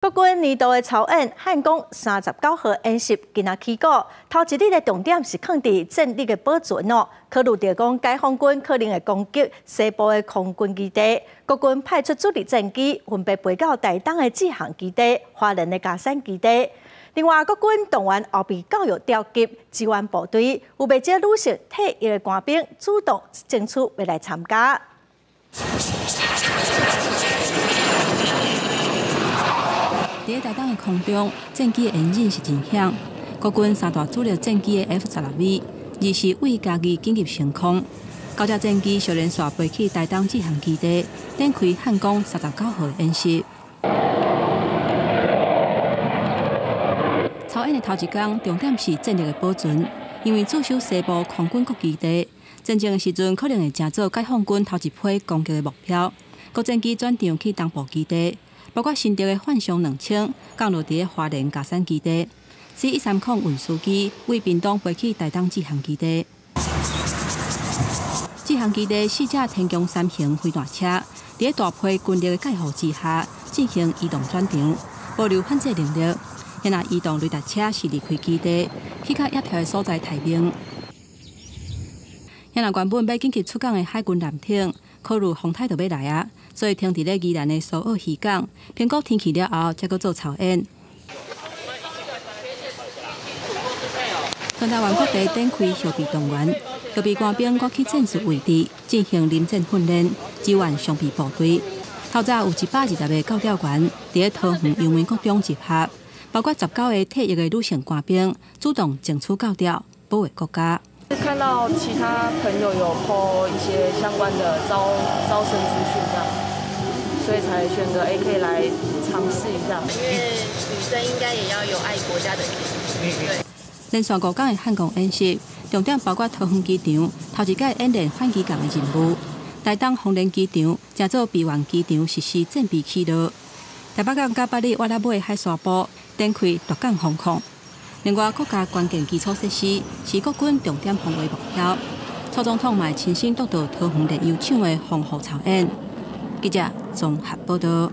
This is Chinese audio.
国军年度的操演汉光39号演习今仔起过，头一日的重点是放伫战力的保存哦。考虑到讲解放军可能会攻击西部的空军基地，国军派出主力战机分别飞到台东的志航基地、花莲的嘉山基地。另外，国军动员后备教育调级支援部队，有未少女性退役的官兵主动争取要来参加。 伫台东的空中，战机的演练是真险。国军三大主力战机的 F-16V， 二是为家己紧急升空，9架战机小连续飞去台东志航基地，展开汉光39号演习。操演的头一天，重点是战力的保存，因为驻守西部空军各基地，战争的时阵可能会成做解放军头一批攻击的目标。各战机转场去东部基地。 包括新竹的幻象2000降落伫花莲嘉山基地，C130运输机为屏东飞去台东志航基地。志航基地4架天宫3型飞弹车，伫大批军力的介护之下，进行移动转场，保留反制能力。也那移动雷达车是离开基地，去较野条的所在待命。也那原本要紧急出港的海军舰艇，考虑风台就要来啊。 所以停伫咧宜兰的苏澳渔港，评估天气了后，才阁做操演。全台湾各地展开后备动员，后备官兵赶去战术位置进行临战训练，支援伤病部队。透早有120个教调员伫咧桃园游园国中集合，包括19个退役的女性官兵，主动争取教调，保卫国家。 看到其他朋友有 po 一些相关的招生资讯这样，所以才选择可以来尝试一下。因为女生应该也要有爱国家的心。对。连续5天的汉光演习，重点包括桃园机场头一届演练反机港的任务，台东丰年机场正做备援机场实施战备起落，台北港甲八里沃拉尾海沙堡展开夺港防控。 另外，国家关键基础设施是国军重点防卫目标。蔡总统嘛亲身督导桃园列油厂的防护操演。记者综合报道。